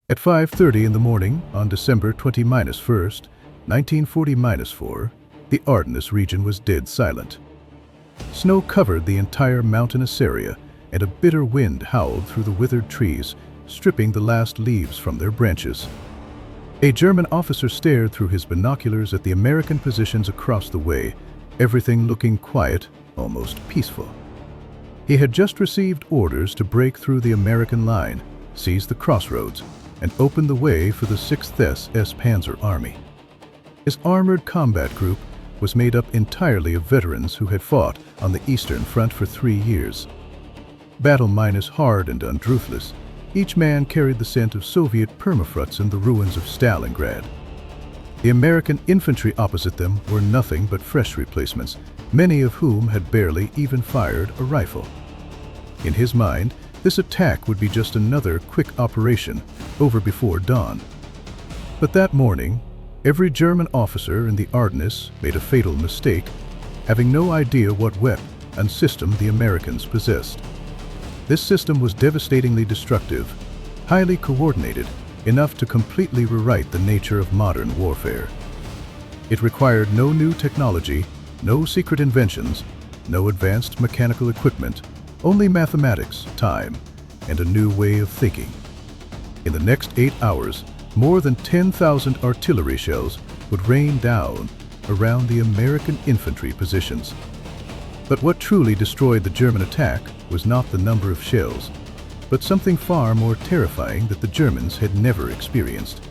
At 5:30 in the morning on December 20-1st, 1940-4, the Ardennes region was dead silent. Snow covered the entire mountainous area, and a bitter wind howled through the withered trees, stripping the last leaves from their branches. A German officer stared through his binoculars at the American positions across the way, everything looking quiet, almost peaceful. He had just received orders to break through the American line, seize the crossroads, and open the way for the 6th SS Panzer Army. His armored combat group was made up entirely of veterans who had fought on the Eastern Front for 3 years. Battle-minus hard and unruthless, each man carried the scent of Soviet permafrost in the ruins of Stalingrad. The American infantry opposite them were nothing but fresh replacements, many of whom had barely even fired a rifle. In his mind, this attack would be just another quick operation, over before dawn. But that morning, every German officer in the Ardennes made a fatal mistake, having no idea what weapon and system the Americans possessed. This system was devastatingly destructive, highly coordinated, enough to completely rewrite the nature of modern warfare. It required no new technology, no secret inventions, no advanced mechanical equipment, only mathematics, time, and a new way of thinking. In the next 8 hours, more than 10,000 artillery shells would rain down around the American infantry positions. But what truly destroyed the German attack was not the number of shells, but something far more terrifying that the Germans had never experienced.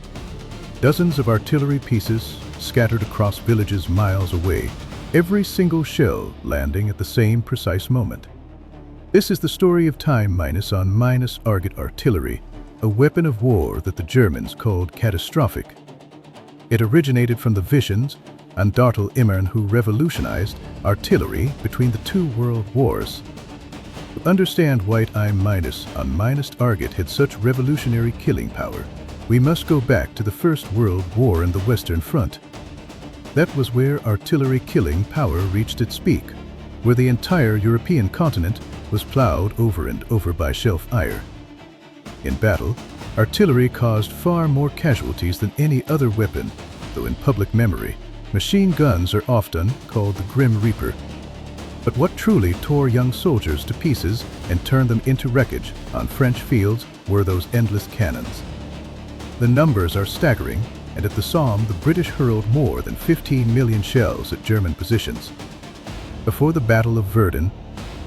Dozens of artillery pieces scattered across villages miles away, every single shell landing at the same precise moment. This is the story of time-on target artillery, a weapon of war that the Germans called catastrophic. It originated from the visions and Dartel Immern, who revolutionized artillery between the 2 world wars. To understand why time-on target had such revolutionary killing power, we must go back to the First World War and the Western Front. That was where artillery killing power reached its peak, where the entire European continent was plowed over and over by shell fire. In battle, artillery caused far more casualties than any other weapon, though in public memory, machine guns are often called the Grim Reaper. But what truly tore young soldiers to pieces and turned them into wreckage on French fields were those endless cannons. The numbers are staggering, and at the Somme, the British hurled more than 15 million shells at German positions. Before the Battle of Verdun,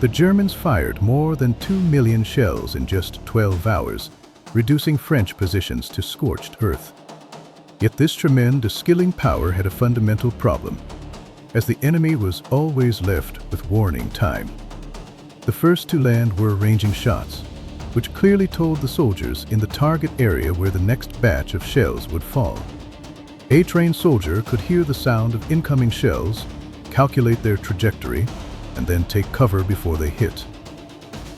the Germans fired more than 2 million shells in just 12 hours, reducing French positions to scorched earth. Yet this tremendous killing power had a fundamental problem, as the enemy was always left with warning time. The first to land were ranging shots, which clearly told the soldiers in the target area where the next batch of shells would fall. A trained soldier could hear the sound of incoming shells, calculate their trajectory, and then take cover before they hit.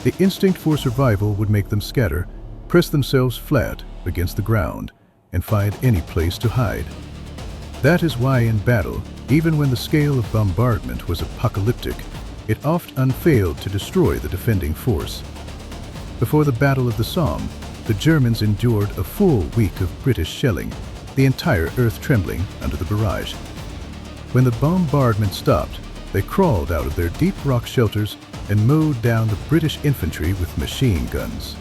The instinct for survival would make them scatter, press themselves flat against the ground, and find any place to hide. That is why in battle, even when the scale of bombardment was apocalyptic, it often failed to destroy the defending force. Before the Battle of the Somme, the Germans endured a full week of British shelling, the entire earth trembling under the barrage. When the bombardment stopped, they crawled out of their deep rock shelters and mowed down the British infantry with machine guns.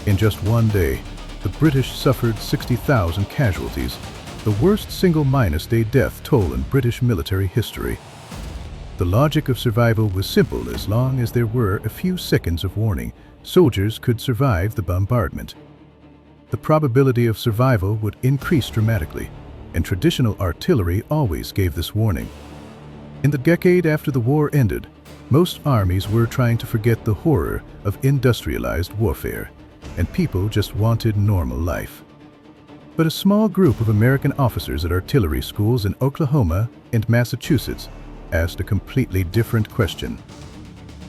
In just one day, the British suffered 60,000 casualties, the worst single-day death toll in British military history. The logic of survival was simple. As long as there were a few seconds of warning, soldiers could survive the bombardment. The probability of survival would increase dramatically, and traditional artillery always gave this warning. In the decade after the war ended, most armies were trying to forget the horror of industrialized warfare, and people just wanted normal life. But a small group of American officers at artillery schools in Oklahoma and Massachusetts asked a completely different question.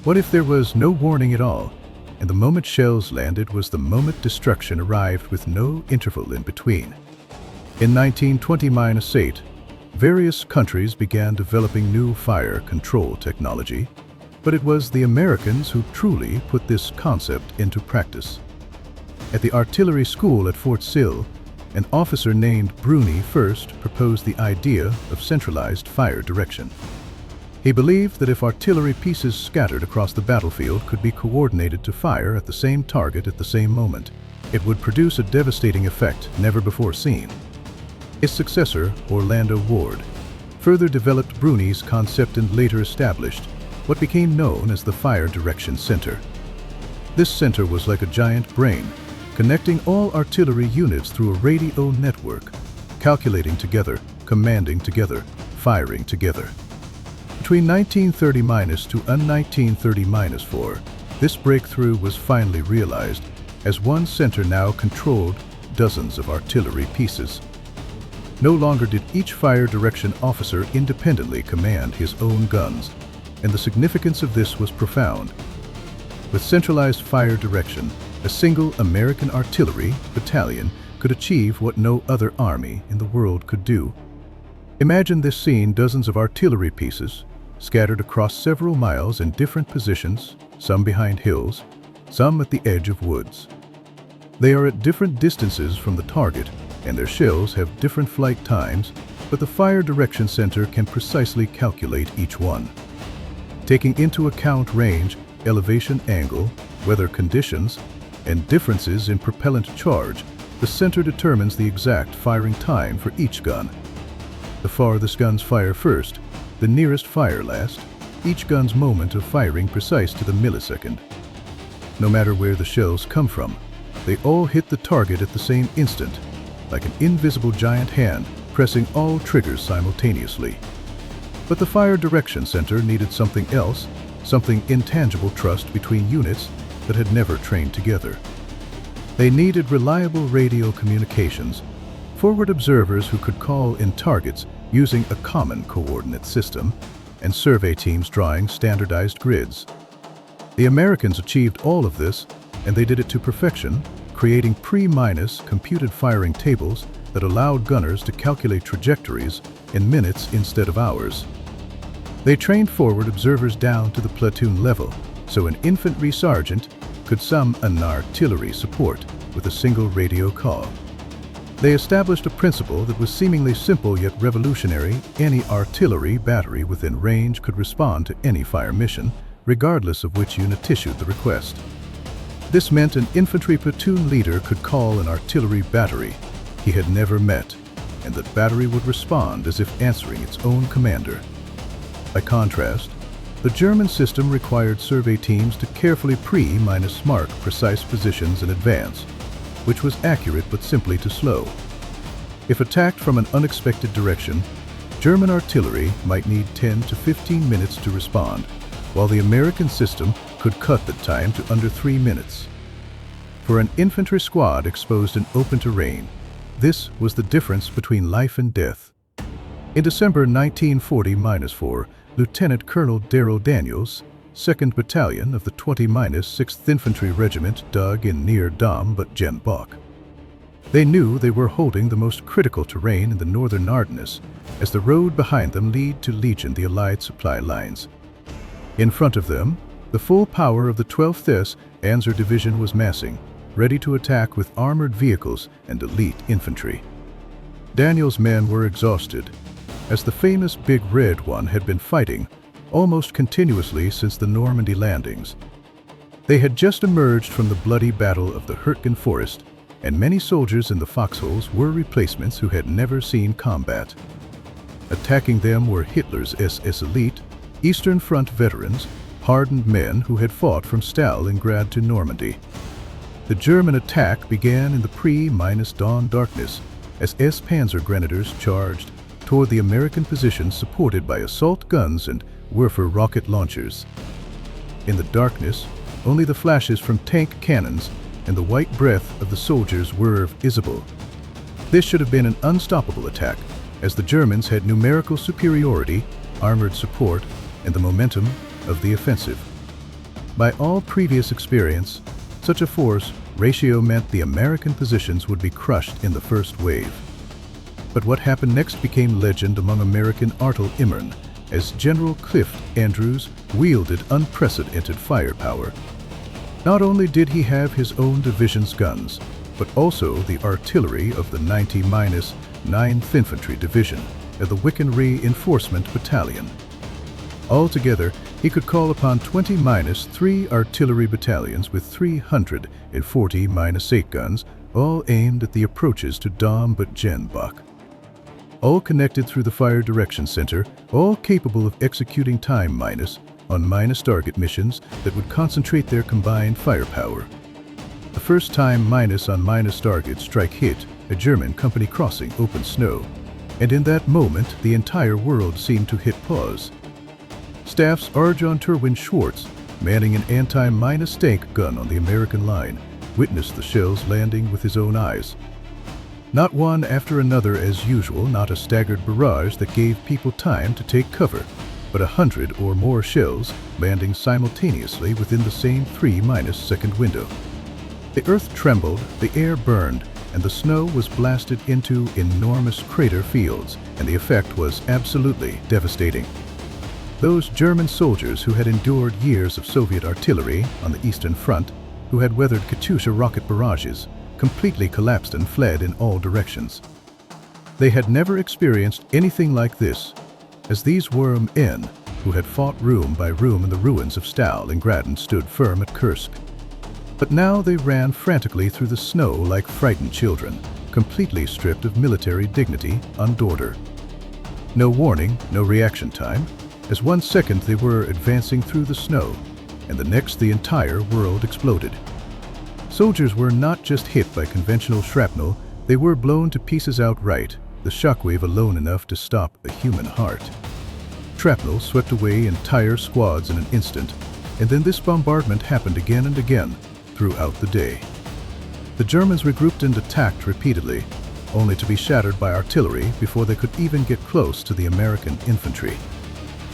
What if there was no warning at all, and the moment shells landed was the moment destruction arrived with no interval in between? In 1920-8, various countries began developing new fire control technology, but it was the Americans who truly put this concept into practice. At the artillery school at Fort Sill, an officer named Bruni first proposed the idea of centralized fire direction. He believed that if artillery pieces scattered across the battlefield could be coordinated to fire at the same target at the same moment, it would produce a devastating effect never before seen. His successor, Orlando Ward, further developed Bruni's concept and later established what became known as the Fire Direction Center. This center was like a giant brain, connecting all artillery units through a radio network, calculating together, commanding together, firing together. Between 1930- to 1930-4, this breakthrough was finally realized, as one center now controlled dozens of artillery pieces. No longer did each fire direction officer independently command his own guns, and the significance of this was profound. With centralized fire direction, a single American artillery battalion could achieve what no other army in the world could do. Imagine this scene: dozens of artillery pieces, scattered across several miles in different positions, some behind hills, some at the edge of woods. They are at different distances from the target, and their shells have different flight times, but the Fire Direction Center can precisely calculate each one. Taking into account range, elevation angle, weather conditions, and differences in propellant charge, the center determines the exact firing time for each gun. The farthest guns fire first, the nearest fire last, each gun's moment of firing precise to the millisecond. No matter where the shells come from, they all hit the target at the same instant, like an invisible giant hand pressing all triggers simultaneously. But the Fire Direction Center needed something else, something intangible: trust between units that had never trained together. They needed reliable radio communications, forward observers who could call in targets using a common coordinate system, and survey teams drawing standardized grids. The Americans achieved all of this, and they did it to perfection, creating pre-minus computed firing tables that allowed gunners to calculate trajectories in minutes instead of hours. They trained forward observers down to the platoon level, so an infantry sergeant could sum an artillery support with a single radio call. They established a principle that was seemingly simple yet revolutionary: any artillery battery within range could respond to any fire mission, regardless of which unit issued the request. This meant an infantry platoon leader could call an artillery battery he had never met, and that battery would respond as if answering its own commander. By contrast, the German system required survey teams to carefully pre-mark precise positions in advance, which was accurate but simply too slow. If attacked from an unexpected direction, German artillery might need 10 to 15 minutes to respond, while the American system could cut the time to under 3 minutes. For an infantry squad exposed in open terrain, this was the difference between life and death. In December 1940-4, Lieutenant Colonel Darrell Daniels, 2nd Battalion of the 20-6th Infantry Regiment, dug in near Dom Butgenbach. They knew they were holding the most critical terrain in the northern Ardennes, as the road behind them led to Legion, the Allied supply lines. In front of them, the full power of the 12th S Panzer Division was massing, ready to attack with armored vehicles and elite infantry. Daniel's men were exhausted, as the famous Big Red One had been fighting almost continuously since the Normandy landings. They had just emerged from the bloody Battle of the Hürtgen Forest, and many soldiers in the foxholes were replacements who had never seen combat. Attacking them were Hitler's SS elite, Eastern Front veterans, hardened men who had fought from Stalingrad to Normandy. The German attack began in the pre-dawn darkness as S Panzer Grenadiers charged toward the American positions supported by assault guns and Werfer rocket launchers. In the darkness, only the flashes from tank cannons and the white breath of the soldiers were visible. This should have been an unstoppable attack, as the Germans had numerical superiority, armored support, and the momentum of the offensive. By all previous experience, such a force ratio meant the American positions would be crushed in the first wave. But what happened next became legend among American Artilleriemern, as General Cliff Andrews wielded unprecedented firepower. Not only did he have his own division's guns, but also the artillery of the 90-9th Infantry Division and the Wicken Reinforcement Battalion. Altogether, he could call upon 20-3 artillery battalions with 340-8 guns, all aimed at the approaches to Dom Butgenbach. All connected through the Fire Direction Center, all capable of executing time minus on minus target missions that would concentrate their combined firepower. The first time minus on minus target strike hit a German company crossing open snow, and in that moment the entire world seemed to hit pause. Staff's Arjon Turwin Schwartz, manning an anti-minus tank gun on the American line, witnessed the shells landing with his own eyes. Not one after another as usual, not a staggered barrage that gave people time to take cover, but 100 or more shells landing simultaneously within the same 3-second window. The earth trembled, the air burned, and the snow was blasted into enormous crater fields, and the effect was absolutely devastating. Those German soldiers who had endured years of Soviet artillery on the Eastern Front, who had weathered Katyusha rocket barrages, completely collapsed and fled in all directions. They had never experienced anything like this, as these men, who had fought room by room in the ruins of Stalingrad, stood firm at Kursk. But now they ran frantically through the snow like frightened children, completely stripped of military dignity and order. No warning, no reaction time. As 1 second they were advancing through the snow, and the next the entire world exploded. Soldiers were not just hit by conventional shrapnel, they were blown to pieces outright, the shockwave alone enough to stop a human heart. Shrapnel swept away entire squads in an instant, and then this bombardment happened again and again throughout the day. The Germans regrouped and attacked repeatedly, only to be shattered by artillery before they could even get close to the American infantry.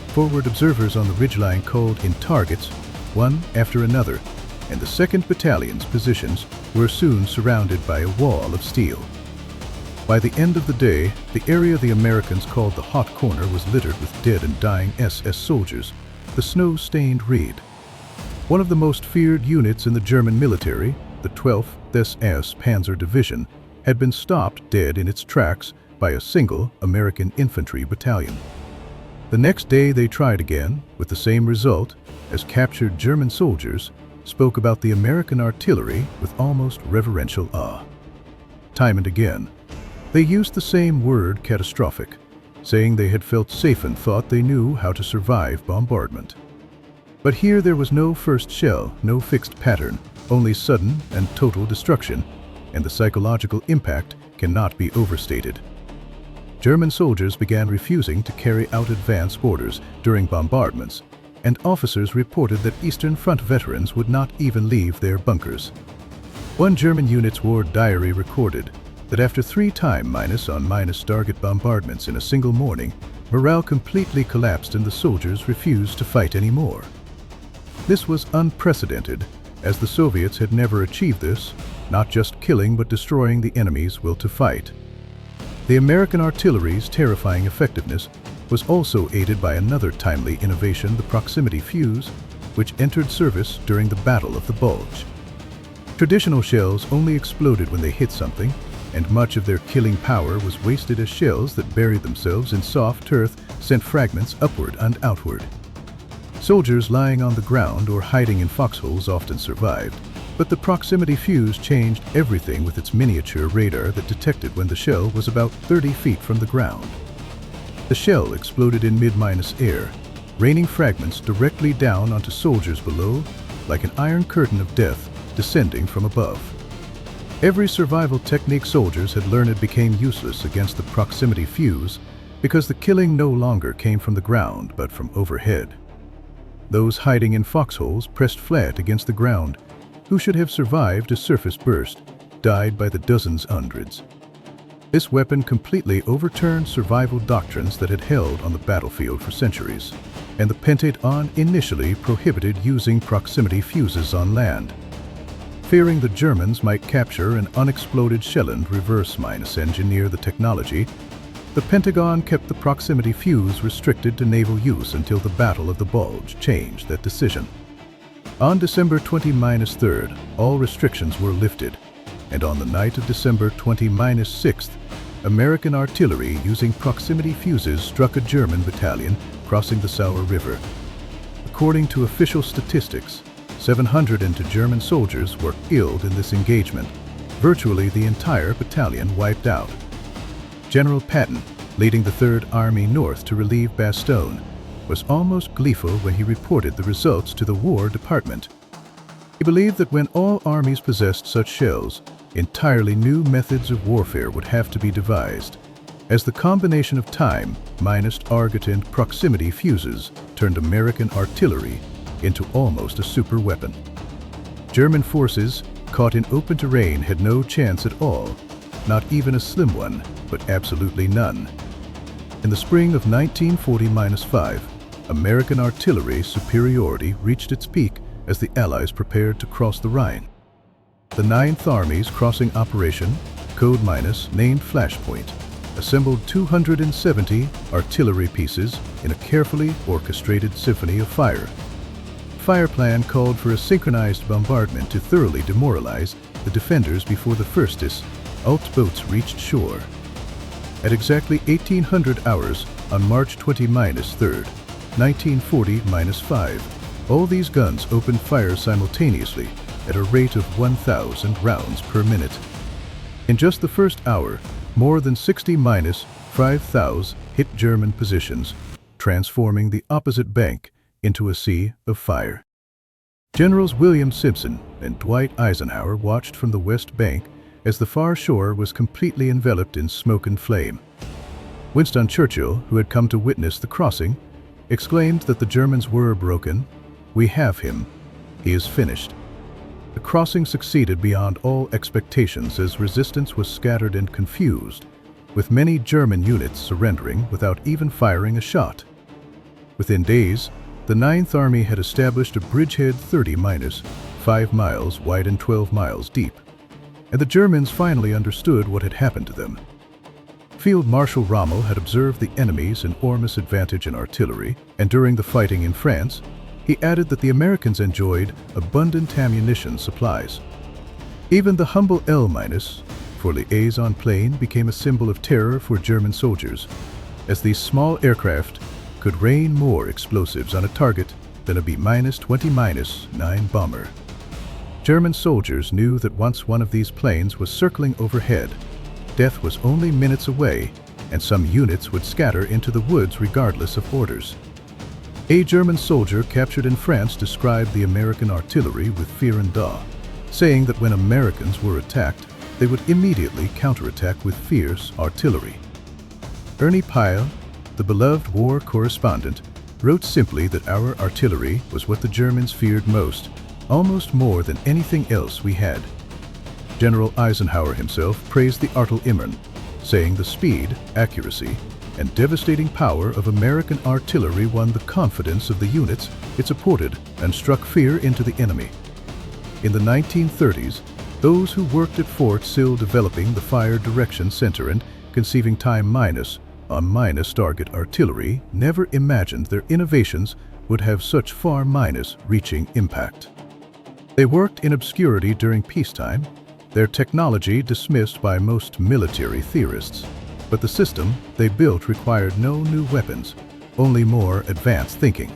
Forward observers on the ridgeline called in targets, one after another, and the 2nd Battalion's positions were soon surrounded by a wall of steel. By the end of the day, the area the Americans called the Hot Corner was littered with dead and dying SS soldiers, the snow-stained Reed. One of the most feared units in the German military, the 12th SS Panzer Division, had been stopped dead in its tracks by a single American infantry battalion. The next day they tried again, with the same result, as captured German soldiers spoke about the American artillery with almost reverential awe. Time and again, they used the same word, catastrophic, saying they had felt safe and thought they knew how to survive bombardment. But here there was no first shell, no fixed pattern, only sudden and total destruction, and the psychological impact cannot be overstated. German soldiers began refusing to carry out advance orders during bombardments, and officers reported that Eastern Front veterans would not even leave their bunkers. One German unit's war diary recorded that after 3 time-on target bombardments in a single morning, morale completely collapsed and the soldiers refused to fight anymore. This was unprecedented, as the Soviets had never achieved this, not just killing but destroying the enemy's will to fight. The American artillery's terrifying effectiveness was also aided by another timely innovation, the proximity fuse, which entered service during the Battle of the Bulge. Traditional shells only exploded when they hit something, and much of their killing power was wasted as shells that buried themselves in soft earth sent fragments upward and outward. Soldiers lying on the ground or hiding in foxholes often survived, but the proximity fuse changed everything with its miniature radar that detected when the shell was about 30 feet from the ground. The shell exploded in mid-air, raining fragments directly down onto soldiers below, like an iron curtain of death descending from above. Every survival technique soldiers had learned became useless against the proximity fuse because the killing no longer came from the ground but from overhead. Those hiding in foxholes pressed flat against the ground, who should have survived a surface burst, died by the dozens, hundreds. This weapon completely overturned survival doctrines that had held on the battlefield for centuries, and the Pentagon initially prohibited using proximity fuses on land. Fearing the Germans might capture an unexploded shell and reverse-engineer the technology, the Pentagon kept the proximity fuse restricted to naval use until the Battle of the Bulge changed that decision. On December 20-3rd, all restrictions were lifted, and on the night of December 20-6th, American artillery using proximity fuses struck a German battalion crossing the Sauer River. According to official statistics, 702 German soldiers were killed in this engagement, virtually the entire battalion wiped out. General Patton, leading the 3rd Army north to relieve Bastogne, was almost gleeful when he reported the results to the War Department. He believed that when all armies possessed such shells, entirely new methods of warfare would have to be devised, as the combination of time-target and proximity fuses turned American artillery into almost a super weapon. German forces, caught in open terrain, had no chance at all, not even a slim one, but absolutely none. In the spring of 1940-5, American artillery superiority reached its peak as the Allies prepared to cross the Rhine. The 9th Army's crossing operation, named Flashpoint, assembled 270 artillery pieces in a carefully orchestrated symphony of fire. The fire plan called for a synchronized bombardment to thoroughly demoralize the defenders before the first alt boats reached shore. At exactly 1800 hours on March 20-3rd, 1940-5, all these guns opened fire simultaneously at a rate of 1,000 rounds per minute. In just the first hour, more than 60-5,000 hit German positions, transforming the opposite bank into a sea of fire. Generals William Simpson and Dwight Eisenhower watched from the west bank as the far shore was completely enveloped in smoke and flame. Winston Churchill, who had come to witness the crossing, exclaimed that the Germans were broken. "We have him. He is finished." The crossing succeeded beyond all expectations as resistance was scattered and confused, with many German units surrendering without even firing a shot. Within days, the 9th Army had established a bridgehead 30-5 miles wide and 12 miles deep, and the Germans finally understood what had happened to them. Field Marshal Rommel had observed the enemy's enormous advantage in artillery, and during the fighting in France, he added that the Americans enjoyed abundant ammunition supplies. Even the humble L-for liaison plane became a symbol of terror for German soldiers, as these small aircraft could rain more explosives on a target than a B-20-9 bomber. German soldiers knew that once one of these planes was circling overhead, death was only minutes away, and some units would scatter into the woods regardless of orders. A German soldier captured in France described the American artillery with fear and awe, saying that when Americans were attacked, they would immediately counterattack with fierce artillery. Ernie Pyle, the beloved war correspondent, wrote simply that our artillery was what the Germans feared most, almost more than anything else we had. General Eisenhower himself praised the Artillery, saying the speed, accuracy, and devastating power of American artillery won the confidence of the units it supported and struck fear into the enemy. In the 1930s, those who worked at Fort Sill developing the Fire Direction Center and conceiving time-on-target artillery never imagined their innovations would have such far-reaching impact. They worked in obscurity during peacetime, their technology dismissed by most military theorists. But the system they built required no new weapons, only more advanced thinking.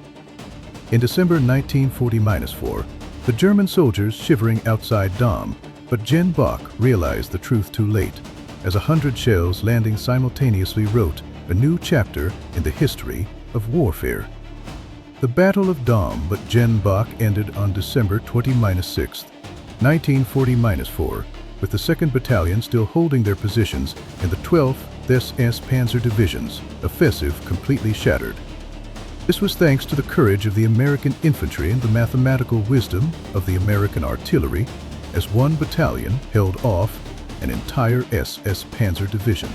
In December 1940-4, the German soldiers shivering outside Dom Butgenbach realized the truth too late, as 100 shells landing simultaneously wrote a new chapter in the history of warfare. The Battle of Dom Butgenbach ended on December 20-6, 1940-4, with the 2nd Battalion still holding their positions and the 12th SS Panzer Division's offensive completely shattered. This was thanks to the courage of the American infantry and the mathematical wisdom of the American artillery, as one battalion held off an entire SS Panzer Division.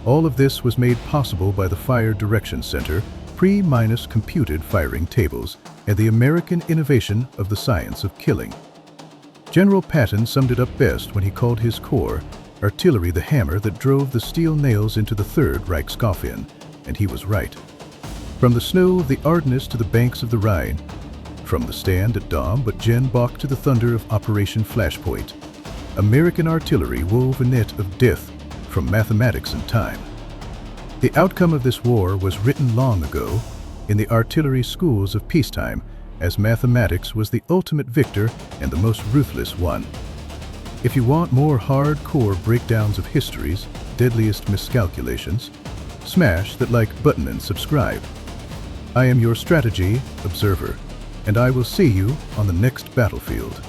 All of this was made possible by the Fire Direction Center, computed firing tables, and the American innovation of the science of killing. General Patton summed it up best when he called his corps artillery the hammer that drove the steel nails into the Third Reich's coffin, and he was right. From the snow of the Ardennes to the banks of the Rhine, From the stand at Dom Butgenbach to the thunder of Operation Flashpoint, American artillery wove a net of death from mathematics and time. The outcome of this war was written long ago in the artillery schools of peacetime, as mathematics was the ultimate victor and the most ruthless one. If you want more hardcore breakdowns of history's deadliest miscalculations, smash that like button and subscribe. I am your strategy observer, and I will see you on the next battlefield.